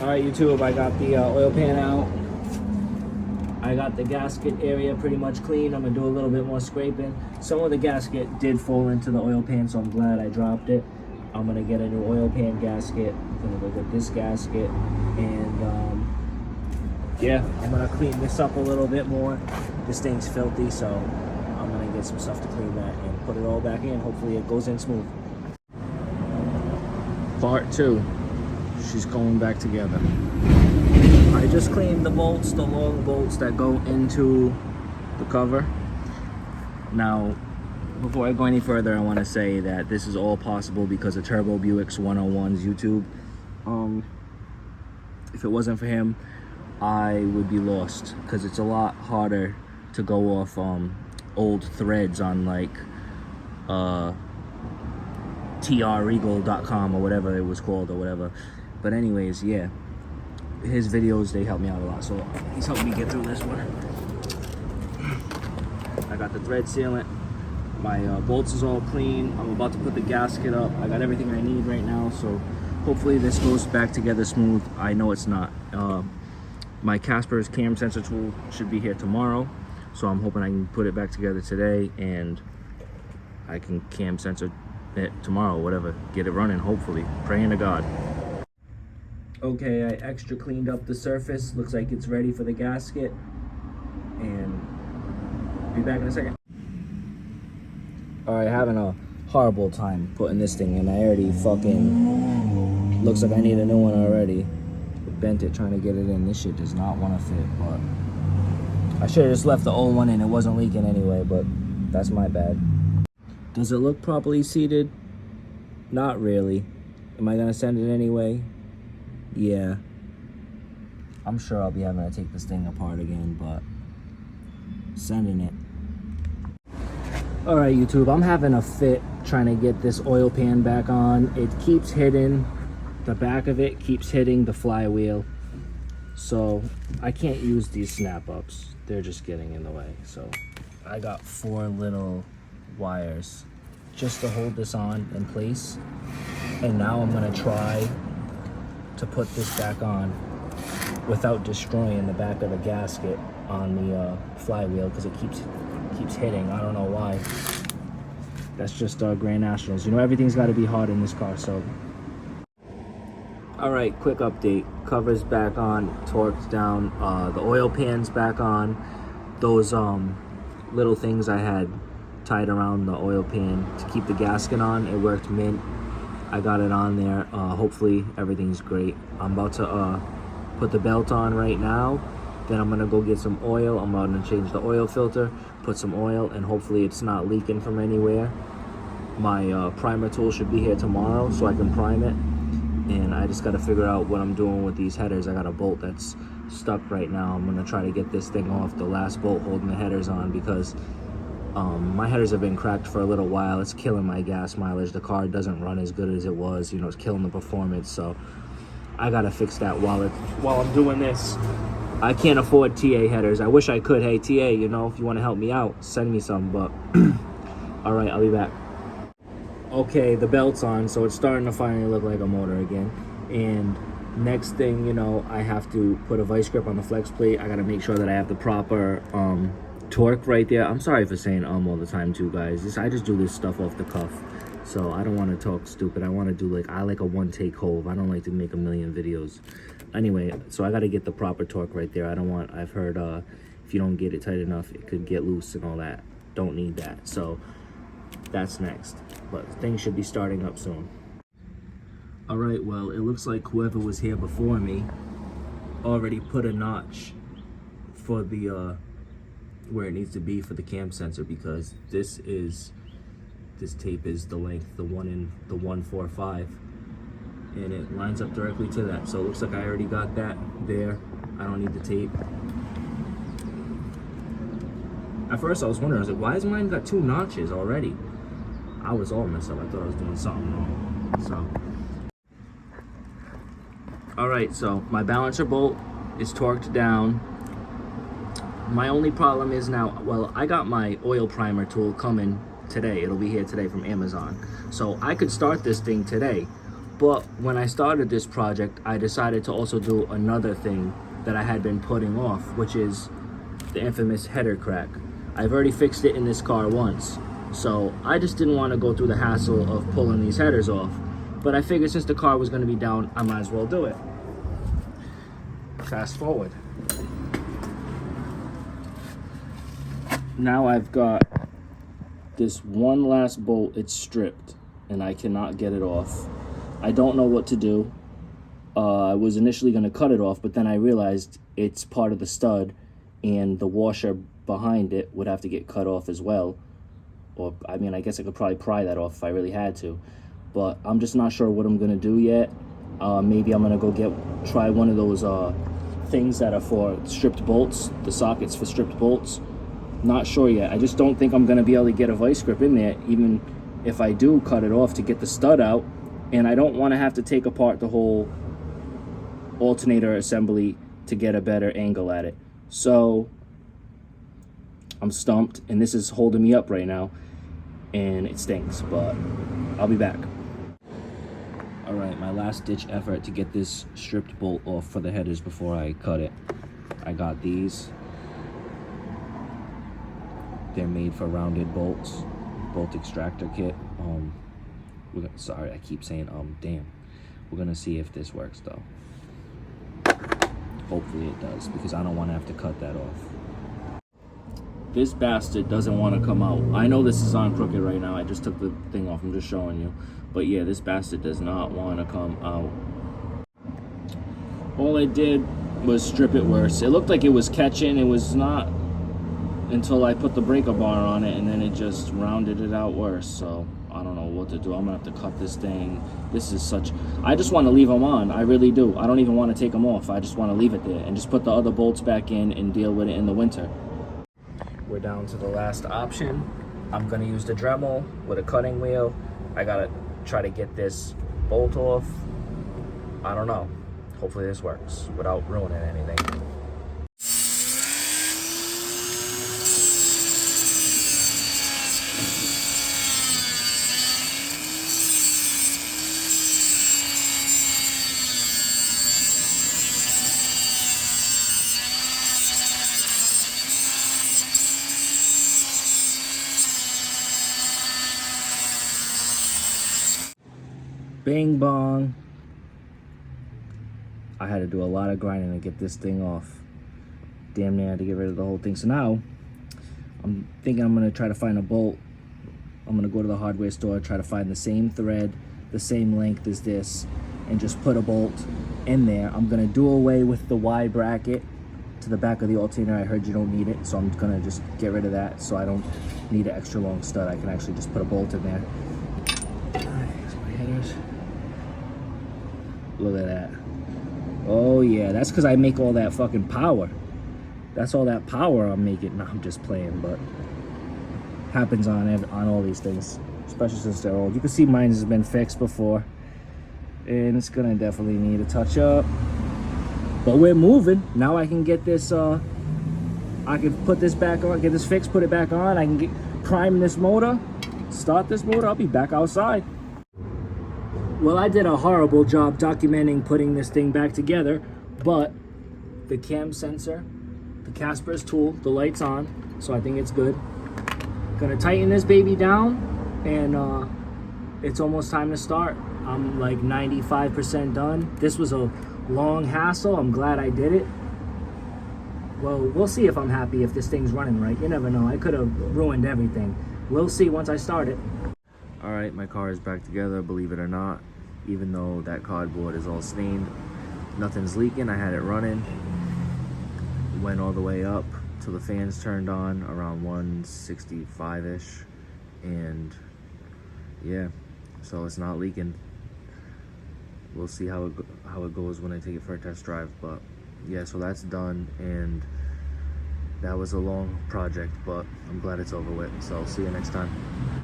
Alright YouTube, I got the oil pan out. I got the gasket area pretty much clean. I'm gonna do a little bit more scraping. Some of the gasket did fall into the oil pan, so I'm glad I dropped it. I'm gonna get a new oil pan gasket. I'm gonna go get this gasket, and yeah, I'm gonna clean this up a little bit more. This thing's filthy, so I'm gonna get some stuff to clean that and put it all back in. Hopefully it goes in smooth. Part 2. She's going back together. I just cleaned the bolts, the long bolts that go into the cover. Now, before I go any further, I want to say that this is all possible because of Turbo Buick's 101's YouTube. If it wasn't for him, I would be lost because it's a lot harder to go off old threads on like trregal.com or whatever it was called or whatever. But anyways, yeah, his videos, they help me out a lot, so he's helping me get through this one. I got the thread sealant, my bolts is all clean. I'm about to put the gasket up. I got everything I need right now, so hopefully this goes back together smooth. I know it's not. My Casper's cam sensor tool should be here tomorrow, so I'm hoping I can put it back together today and I can cam sensor it tomorrow, whatever, get it running, hopefully, praying to God. Okay, I extra cleaned up the surface. Looks like it's ready for the gasket, and be back in a second. All right, having a horrible time putting this thing in. I already fucking, looks like I need a new one already. Bent it trying to get it in. This shit does not want to fit, but I should have just left the old one in. It wasn't leaking anyway, but that's my bad. Does it look properly seated? Not really. Am I gonna send it anyway? Yeah. I'm sure I'll be having to take this thing apart again, but sending it. Alright YouTube, I'm having a fit trying to get this oil pan back on. It keeps hitting, the back of it keeps hitting the flywheel. So I can't use these snap ups. They're just getting in the way. So I got 4 little wires just to hold this on in place. And now I'm gonna try to put this back on without destroying the back of the gasket on the flywheel, because it keeps hitting. I don't know why. That's just Grand Nationals. You know, everything's got to be hard in this car. So all right, quick update. Cover's back on, torqued down, the oil pan's back on. Those little things I had tied around the oil pan to keep the gasket on, it worked mint. I got it on there. Hopefully everything's great. I'm about to put the belt on right now. Then I'm gonna go get some oil. I'm gonna change the oil filter, put some oil, and hopefully it's not leaking from anywhere. My primer tool should be here tomorrow so I can prime it. And I just gotta figure out what I'm doing with these headers. I got a bolt that's stuck right now. I'm gonna try to get this thing off, the last bolt holding the headers on, because my headers have been cracked for a little while. It's killing my gas mileage. The car doesn't run as good as it was. You know, it's killing the performance. So I gotta fix that while I'm doing this. I can't afford TA headers. I wish I could. Hey TA, you know, if you want to help me out, send me some. But all right, I'll be back. Okay, the belt's on, so it's starting to finally look like a motor again. And next thing, you know, I have to put a vice grip on the flex plate. I gotta make sure that I have the proper torque right there. I'm sorry for saying all the time too, guys. I just do this stuff off the cuff, so I don't want to talk stupid. I want to do I like a one-take hove. I don't like to make a million videos. Anyway, so I got to get the proper torque right there. I've heard if you don't get it tight enough, it could get loose and all that. Don't need that. So that's next, but things should be starting up soon. All right, well, it looks like whoever was here before me already put a notch for the where it needs to be for the cam sensor, because this tape is the length, the 145, and it lines up directly to that. So it looks like I already got that there. I don't need the tape. At first I was wondering, I was like, why has mine got 2 notches already? I was all messed up. I thought I was doing something wrong. So all right, so my balancer bolt is torqued down. My only problem is now, well, I got my oil primer tool coming today. It'll be here today from Amazon. So I could start this thing today, But when I started this project, I decided to also do another thing that I had been putting off, which is the infamous header crack. I've already fixed it in this car once, so I just didn't want to go through the hassle of pulling these headers off. But I figured since the car was going to be down, I might as well do it. Fast forward. Now I've got this one last bolt. It's stripped and I cannot get it off. I don't know what to do. I was initially going to cut it off, but then I realized it's part of the stud and the washer behind it would have to get cut off as well. Or, I mean, I guess I could probably pry that off if I really had to. But I'm just not sure what I'm going to do yet. Maybe I'm going to go try one of those things that are for stripped bolts, the sockets for stripped bolts. Not sure yet. I just don't think I'm going to be able to get a vice grip in there, even if I do cut it off to get the stud out. And I don't want to have to take apart the whole alternator assembly to get a better angle at it. So I'm stumped, and this is holding me up right now, and it stinks, but I'll be back. All right, my last ditch effort to get this stripped bolt off for the headers before I cut it. I got these. They're made for rounded bolts, bolt extractor kit. Sorry, I keep saying damn. We're gonna see if this works though. Hopefully it does, because I don't want to have to cut that off. This bastard doesn't want to come out. I know this is on crooked right now. I just took the thing off. I'm just showing you. But yeah, this bastard does not want to come out. All I did was strip it worse. It looked like it was catching. It was not until I put the breaker bar on it, and then it just rounded it out worse. So I don't know what to do. I'm gonna have to cut this thing. This is such, I just want to leave them on. I really do. I don't even want to take them off. I just want to leave it there and just put the other bolts back in and deal with it in the winter. We're down to the last option. I'm gonna use the Dremel with a cutting wheel. I gotta try to get this bolt off. I don't know. Hopefully this works without ruining anything. Bing bong. I had to do a lot of grinding to get this thing off. Damn near had to get rid of the whole thing. So now I'm thinking I'm gonna try to find a bolt. I'm gonna go to the hardware store, try to find the same thread, the same length as this, and just put a bolt in there. I'm gonna do away with the Y bracket to the back of the alternator. I heard you don't need it, so I'm gonna just get rid of that so I don't need an extra long stud. I can actually just put a bolt in there. Here's my headers. Look at that. Oh yeah, that's because I make all that fucking power. That's all that power I'm making. No, I'm just playing, but happens on all these things, especially since they're old. You can see mine has been fixed before, and it's gonna definitely need a touch up. But we're moving. Now I can get this, I can put this back on, get this fixed, put it back on. I can prime this motor, start this motor. I'll be back outside. Well, I did a horrible job documenting putting this thing back together, but the cam sensor, the Casper's tool, the light's on, so I think it's good. Gonna tighten this baby down, and it's almost time to start. I'm like 95% done. This was a long hassle. I'm glad I did it. Well, we'll see if I'm happy if this thing's running right. You never know. I could have ruined everything. We'll see once I start it. All right, my car is back together, believe it or not. Even though that cardboard is all stained, nothing's leaking. I had it running, went all the way up till the fans turned on around 165-ish, and yeah, so it's not leaking. We'll see how it goes when I take it for a test drive. But yeah, so that's done, and that was a long project, but I'm glad it's over with. So I'll see you next time.